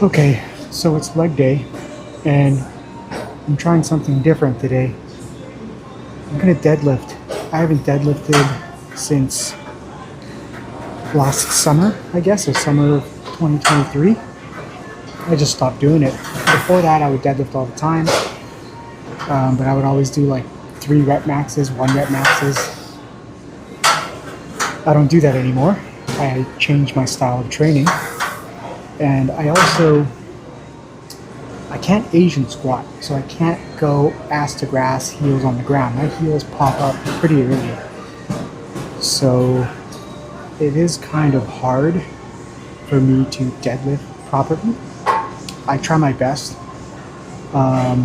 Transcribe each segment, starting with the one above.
Okay, so it's leg day, and I'm trying something different today. I'm gonna deadlift. I haven't deadlifted since last summer, I guess, or summer of 2023. I just stopped doing it. Before that, I would deadlift all the time, but I would always do like 3 rep maxes, 1 rep maxes. I don't do that anymore. I changed my style of training, and I can't Asian squat, so I can't go ass to grass, heels on the ground. My heels pop up pretty early. So it is kind of hard for me to deadlift properly. I try my best. I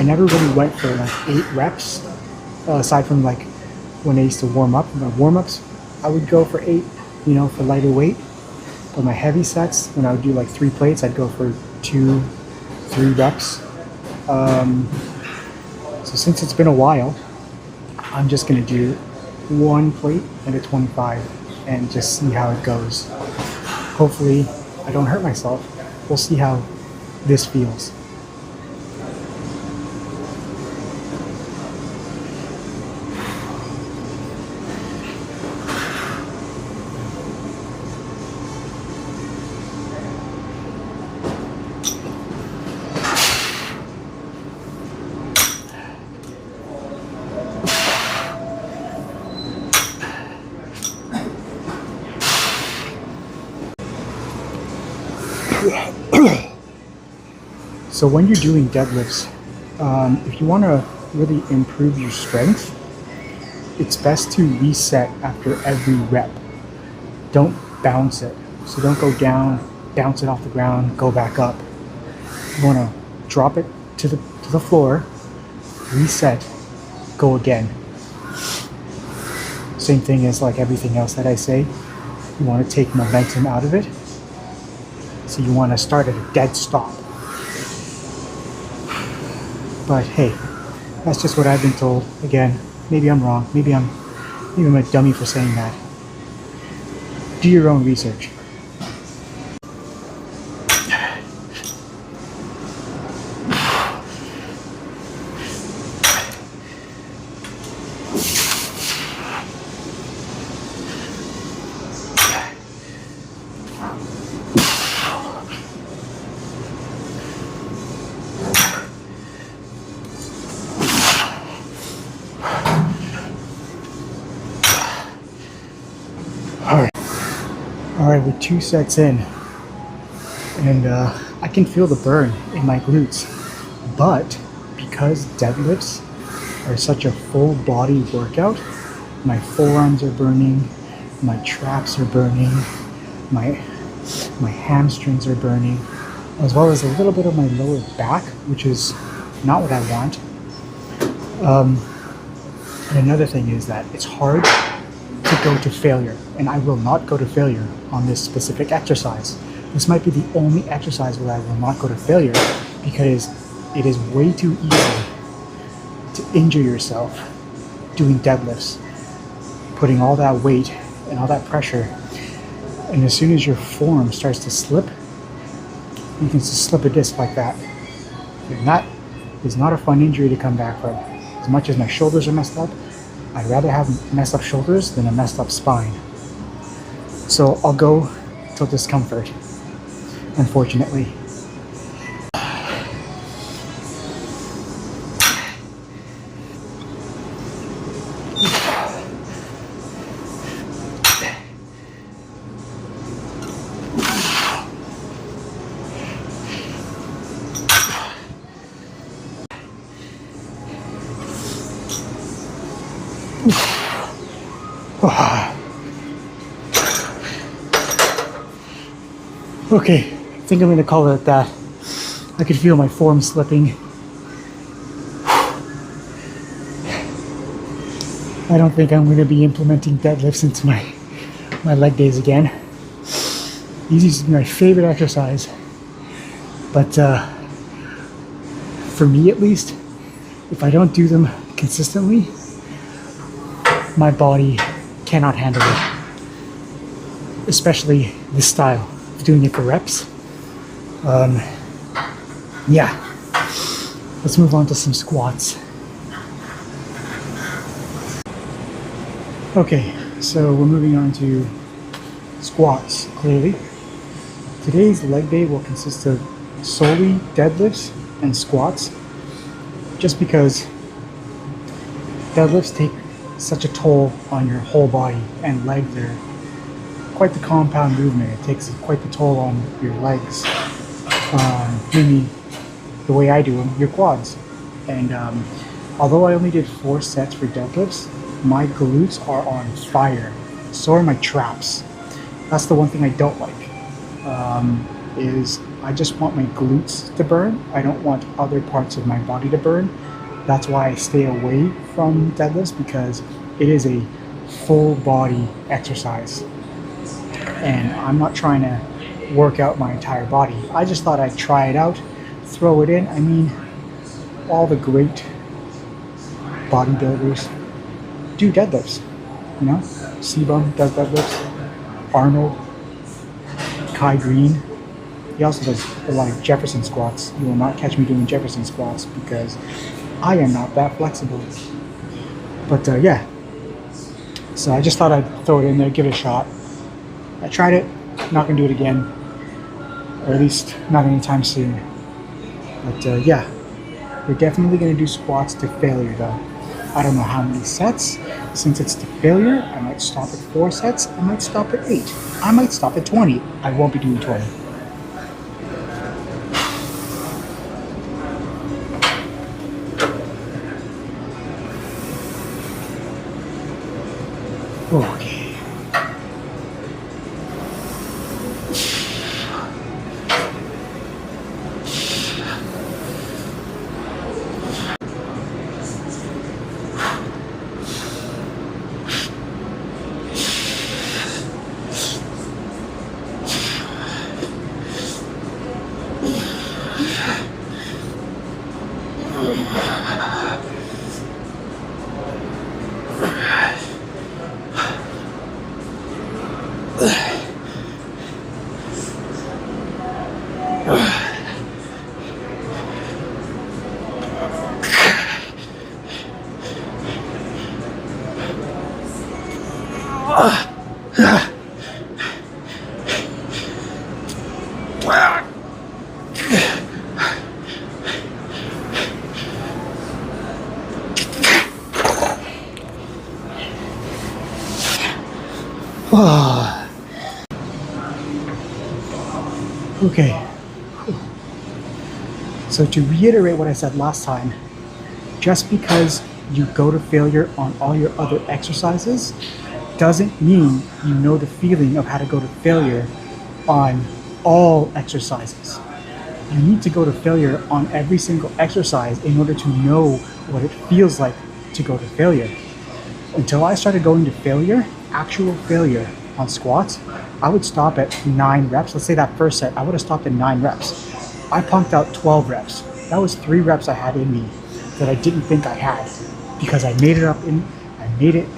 never really went for like 8 reps, aside from like when I used to warm up. My warm-ups, I would go for 8, for lighter weight. But my heavy sets, when I would do like 3 plates, I'd go for 2, 3 reps. So since it's been a while, I'm just gonna do 1 plate and a 25 and just see how it goes. Hopefully I don't hurt myself. We'll see how this feels. So when you're doing deadlifts, if you want to really improve your strength, it's best to reset after every rep. Don't bounce it. So don't go down, bounce it off the ground, go back up. You want to drop it to the floor, reset, go again. Same thing as like everything else that I say. You want to take momentum out of it. So you want to start at a dead stop. But hey, that's just what I've been told. Again, maybe I'm wrong. Maybe I'm a dummy for saying that. Do your own research. All right, we're 2 sets in, and I can feel the burn in my glutes. But because deadlifts are such a full body workout, my forearms are burning, my traps are burning, my hamstrings are burning, as well as a little bit of my lower back, which is not what I want. And another thing is that it's hard to go to failure, and I will not go to failure on this specific exercise. This might be the only exercise where I will not go to failure, because it is way too easy to injure yourself doing deadlifts, putting all that weight and all that pressure, and as soon as your form starts to slip, you can just slip a disc like that. And that is not a fun injury to come back from. As much as my shoulders are messed up, I'd rather have messed up shoulders than a messed up spine. So I'll go till discomfort, unfortunately. Okay, I think I'm gonna call it that. I could feel my form slipping. I don't think I'm gonna be implementing deadlifts into my leg days again. These used to be my favorite exercise, but for me at least, if I don't do them consistently, my body cannot handle it. Especially this style of doing it for reps. Yeah, let's move on to some squats. Okay, so we're moving on to squats, clearly. Today's leg day will consist of solely deadlifts and squats, just because deadlifts take such a toll on your whole body, and legs are quite the compound movement. It takes quite the toll on your legs. Maybe the way I do them, your quads. And although I only did 4 sets for deadlifts, my glutes are on fire. So are my traps. That's the one thing I don't like. Is I just want my glutes to burn. I don't want other parts of my body to burn. That's why I stay away from deadlifts, because it is a full body exercise. And I'm not trying to work out my entire body. I just thought I'd try it out, throw it in. I mean, all the great bodybuilders do deadlifts. You know, Sebum does deadlifts, Arnold, Kai Green. He also does a lot of Jefferson squats. You will not catch me doing Jefferson squats because I am not that flexible. But yeah, so I just thought I'd throw it in there, give it a shot. I tried it, not gonna do it again, or at least not anytime soon. But yeah, we're definitely gonna do squats to failure though. I don't know how many sets. Since it's to failure, I might stop at 4 sets, I might stop at 8, I might stop at 20. I won't be doing 20. Okay. Okay. So to reiterate what I said last time, just because you go to failure on all your other exercises doesn't mean you know the feeling of how to go to failure on all exercises. You need to go to failure on every single exercise in order to know what it feels like to go to failure. Until I started going to failure, actual failure on squats, I would stop at 9 reps. Let's say that first set, I would have stopped at 9 reps. I pumped out 12 reps. That was 3 reps I had in me that I didn't think I had, because I made it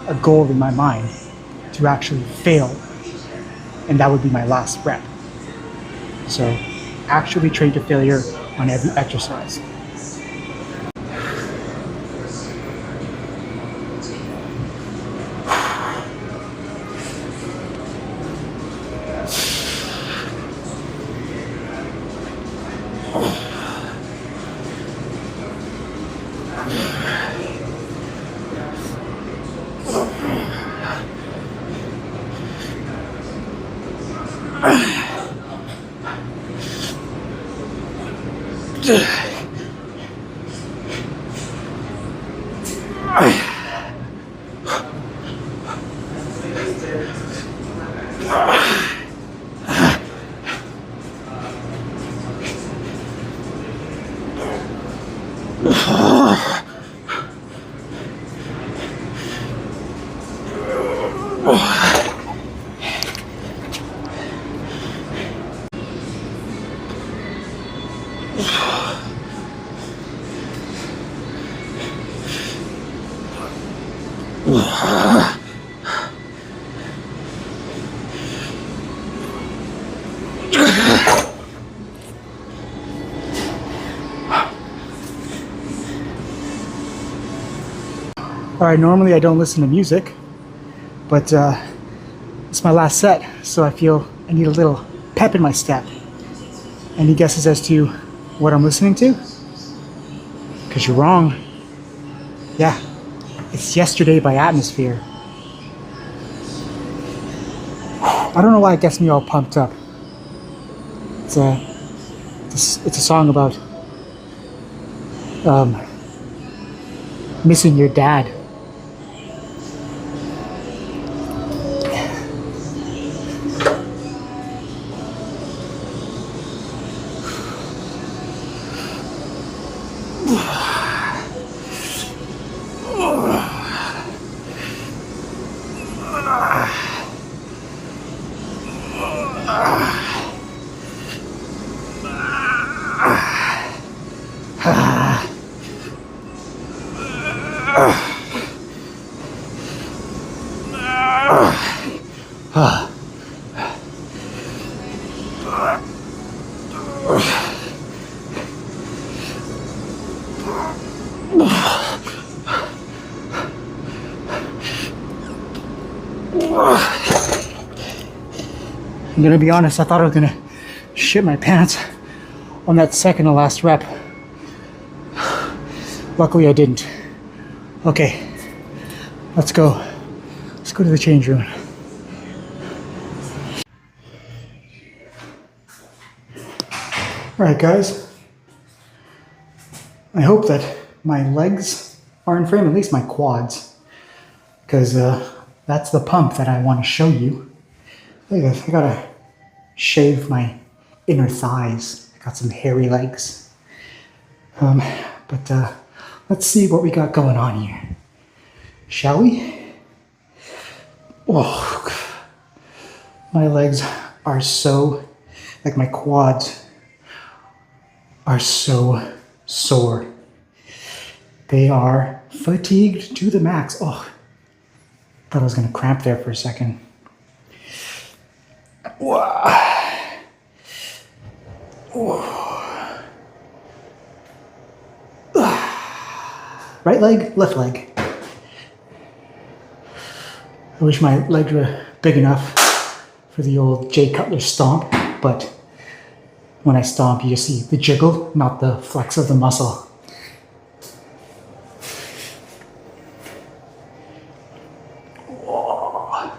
a goal in my mind to actually fail, and that would be my last rep. So actually train to failure on every exercise. All right, normally I don't listen to music, but it's my last set, so I feel I need a little pep in my step. Any guesses as to what I'm listening to? Because you're wrong. Yeah, it's Yesterday by Atmosphere. I don't know why it gets me all pumped up. It's a song about missing your dad. I'm gonna be honest, I thought I was gonna shit my pants on that second to last rep. Luckily I didn't. Okay, let's go. Let's go to the change room. All right, guys. I hope that my legs are in frame, at least my quads, because that's the pump that I want to show you. Look at this, I gotta shave my inner thighs. I got some hairy legs. But let's see what we got going on here. Shall we? Oh, my legs are so, like my quads are so sore. They are fatigued to the max. Oh, thought I was gonna cramp there for a second. Wow. Right leg, left leg. I wish my legs were big enough for the old Jay Cutler stomp, but when I stomp, you just see the jiggle, not the flex of the muscle. All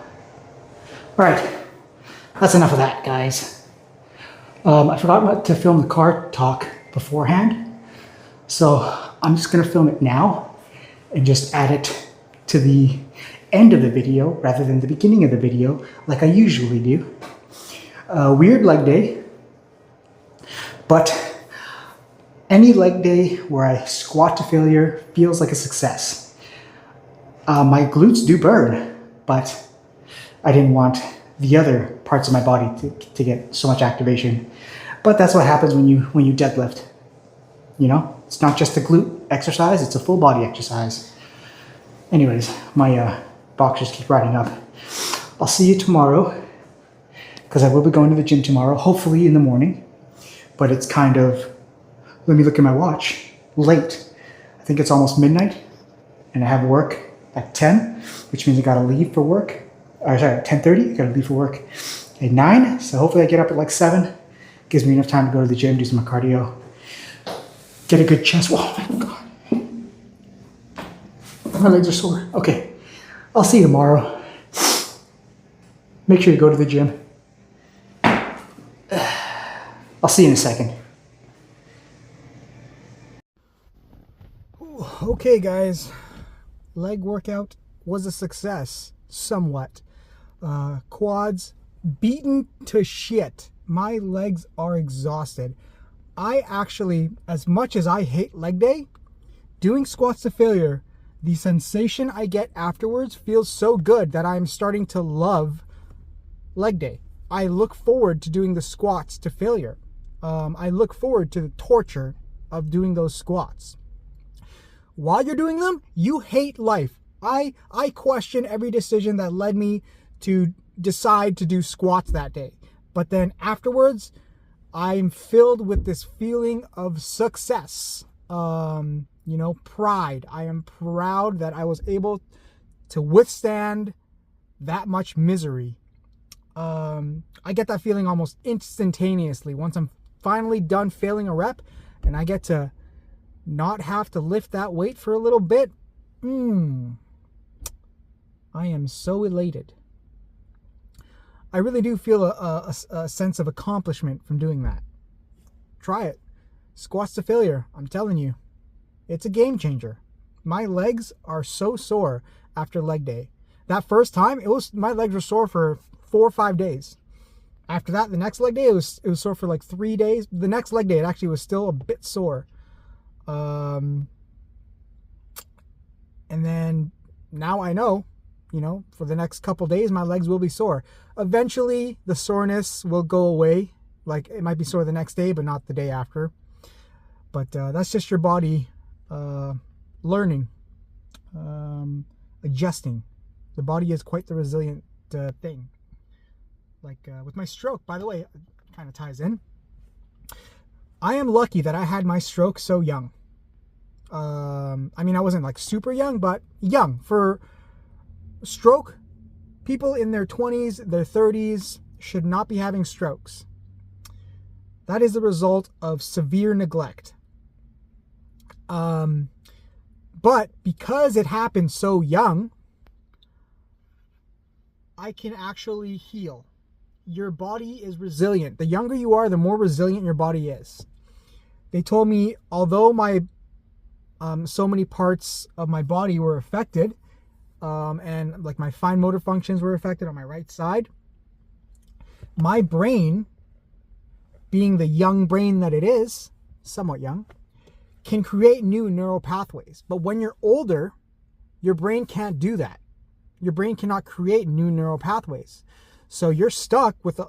right, that's enough of that, guys. I forgot to film the car talk beforehand, so I'm just gonna film it now and just add it to the end of the video rather than the beginning of the video like I usually do. Weird leg day, but any leg day where I squat to failure feels like a success. My glutes do burn, but I didn't want the other parts of my body to get so much activation. But that's what happens when you deadlift. You know, it's not just a glute exercise, it's a full body exercise. Anyways, my boxers keep riding up. I'll see you tomorrow, because I will be going to the gym tomorrow, hopefully in the morning. But it's kind of, let me look at my watch, late. I think it's almost midnight, and I have work at 10, which means I gotta leave for work. Or sorry, at 10:30, I gotta leave for work at 9. So hopefully I get up at like 7. Gives me enough time to go to the gym, do some cardio, get a good chest. Oh my God. My legs are sore. Okay, I'll see you tomorrow. Make sure you go to the gym. I'll see you in a second. Okay, guys. Leg workout was a success, somewhat. Quads beaten to shit. My legs are exhausted. I actually, as much as I hate leg day, doing squats to failure, the sensation I get afterwards feels so good that I'm starting to love leg day. I look forward to doing the squats to failure. I look forward to the torture of doing those squats. While you're doing them, you hate life. I question every decision that led me to decide to do squats that day. But then afterwards, I'm filled with this feeling of success. You You know, pride. I am proud that I was able to withstand that much misery. I get that feeling almost instantaneously once I'm finally done failing a rep and I get to not have to lift that weight for a little bit. I am so elated. I really do feel a sense of accomplishment from doing that. Try it. Squats to failure. I'm telling you, it's a game changer. My legs are so sore after leg day. That first time, my legs were sore for 4 or 5 days. After that, the next leg day, it was sore for like 3 days. The next leg day, it actually was still a bit sore. And then now I know, you know, for the next couple days, my legs will be sore. Eventually, the soreness will go away. Like, it might be sore the next day, but not the day after. But that's just your body learning, adjusting. The body is quite the resilient thing. Like with my stroke, by the way, it kind of ties in. I am lucky that I had my stroke so young. I mean, I wasn't like super young, but young. For stroke, people in their 20s, their 30s should not be having strokes. That is the result of severe neglect. But because it happened so young, I can actually heal. Your body is resilient. The younger you are, the more resilient your body is. They told me, although my so many parts of my body were affected, and like my fine motor functions were affected on my right side, my brain, being the young brain that it is, somewhat young, can create new neural pathways. But when you're older, your brain can't do that. Your brain cannot create new neural pathways. So you're stuck with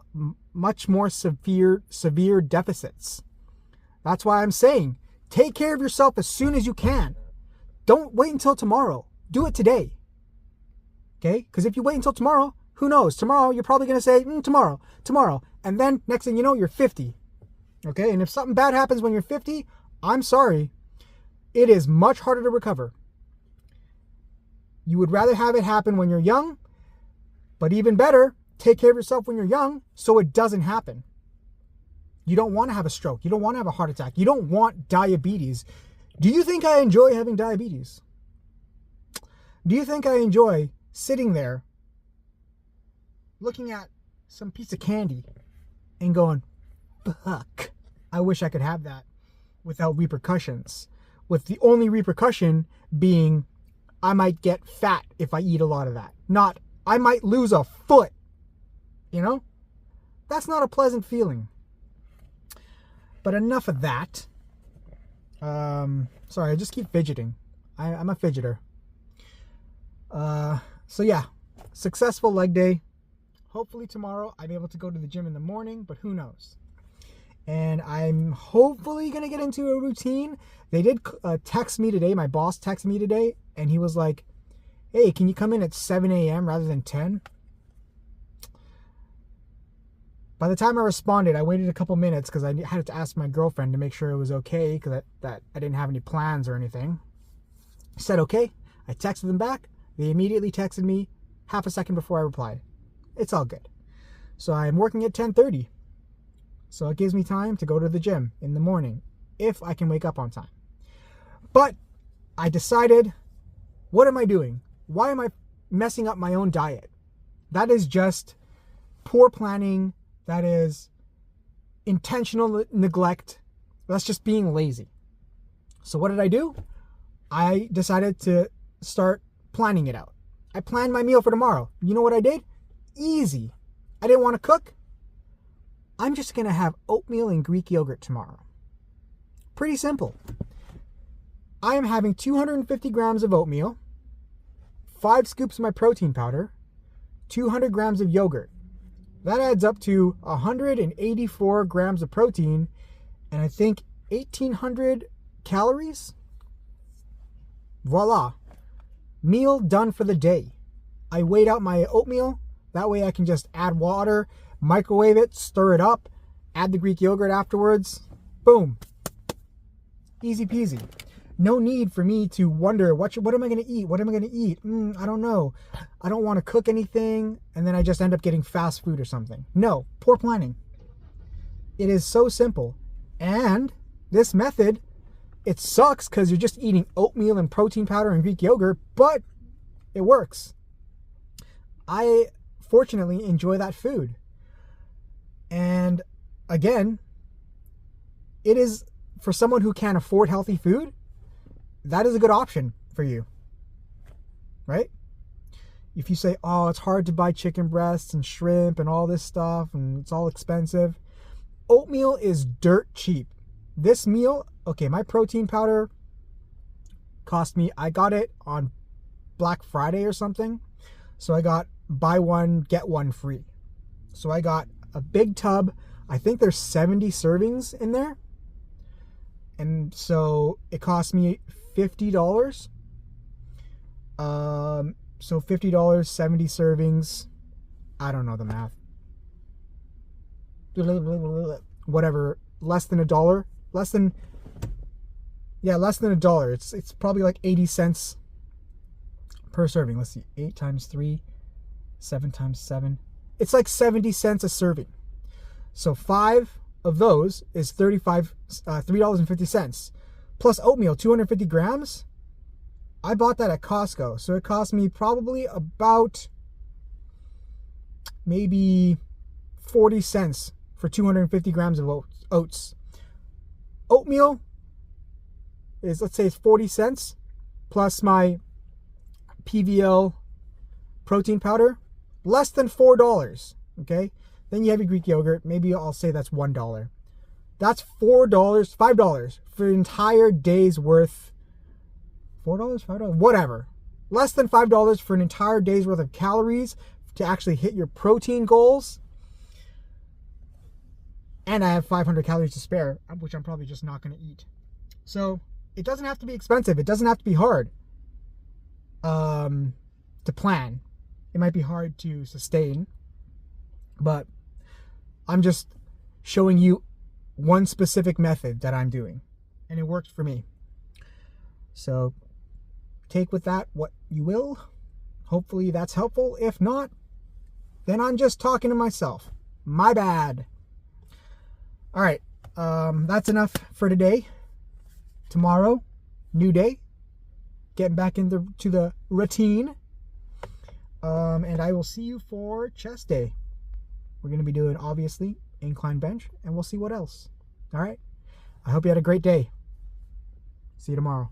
much more severe deficits. That's why I'm saying, take care of yourself as soon as you can. Don't wait until tomorrow. Do it today. Okay? Because if you wait until tomorrow, who knows? Tomorrow, you're probably going to say, tomorrow. And then next thing you know, you're 50. Okay? And if something bad happens when you're 50, I'm sorry. It is much harder to recover. You would rather have it happen when you're young, but even better, take care of yourself when you're young so it doesn't happen. You don't want to have a stroke. You don't want to have a heart attack. You don't want diabetes. Do you think I enjoy having diabetes? Do you think I enjoy sitting there looking at some piece of candy and going, fuck, I wish I could have that without repercussions? With the only repercussion being I might get fat if I eat a lot of that. Not, I might lose a foot. You know? That's not a pleasant feeling. But enough of that. Sorry, I just keep fidgeting. I'm a fidgeter. So yeah, successful leg day. Hopefully tomorrow I'll be able to go to the gym in the morning, but who knows? And I'm hopefully going to get into a routine. They did text me today. My boss texted me today, and he was like, hey, can you come in at 7 a.m. rather than 10? By the time I responded, I waited a couple minutes because I had to ask my girlfriend to make sure it was okay, because that I didn't have any plans or anything. I said okay. I texted them back. They immediately texted me half a second before I replied. It's all good. So I'm working at 10:30. So it gives me time to go to the gym in the morning if I can wake up on time. But I decided, what am I doing? Why am I messing up my own diet? That is just poor planning. That is intentional neglect. That's just being lazy. So what did I do? I decided to start planning it out. I planned my meal for tomorrow. You know what I did? Easy. I didn't want to cook. I'm just going to have oatmeal and Greek yogurt tomorrow. Pretty simple. I am having 250 grams of oatmeal, 5 scoops of my protein powder, 200 grams of yogurt. That adds up to 184 grams of protein and I think 1,800 calories. Voila. Meal done for the day. I weighed out my oatmeal. That way I can just add water, microwave it, stir it up, add the Greek yogurt afterwards. Boom. Easy peasy. No need for me to wonder, what am I going to eat? What am I going to eat? I don't know. I don't want to cook anything, and then I just end up getting fast food or something. No, poor planning. It is so simple. And this method, it sucks because you're just eating oatmeal and protein powder and Greek yogurt, but it works. I fortunately enjoy that food. And again, it is for someone who can't afford healthy food, that is a good option for you, right? If you say, oh, it's hard to buy chicken breasts and shrimp and all this stuff and it's all expensive, oatmeal is dirt cheap. This meal, okay, my protein powder cost me, I got it on Black Friday or something. So I got buy one, get one free. So I got a big tub. I think there's 70 servings in there. And so it cost me $50. So $50, 70 servings. I don't know the math. Whatever. Less than $1. Less than $1. It's probably like 80 cents per serving. Let's see. 8 times 3, 7 times 7. It's like 70 cents a serving. So 5 of those is $3.50 plus oatmeal, 250 grams. I bought that at Costco, so it cost me probably about maybe 40 cents for 250 grams of oats. Oatmeal is, let's say it's 40 cents plus my PVL protein powder, less than $4, okay? Then you have your Greek yogurt. Maybe I'll say that's $1. That's $4, $5 for an entire day's worth. $4, $5, whatever. Less than $5 for an entire day's worth of calories to actually hit your protein goals. And I have 500 calories to spare, which I'm probably just not going to eat. So it doesn't have to be expensive. It doesn't have to be hard to plan. It might be hard to sustain, but I'm just showing you one specific method that I'm doing, and it worked for me. So take with that what you will. Hopefully that's helpful. If not, then I'm just talking to myself. My bad. All right, that's enough for today. Tomorrow, new day. Getting back into the routine. And I will see you for chest day. We're going to be doing, obviously, incline bench, and we'll see what else. All right? I hope you had a great day. See you tomorrow.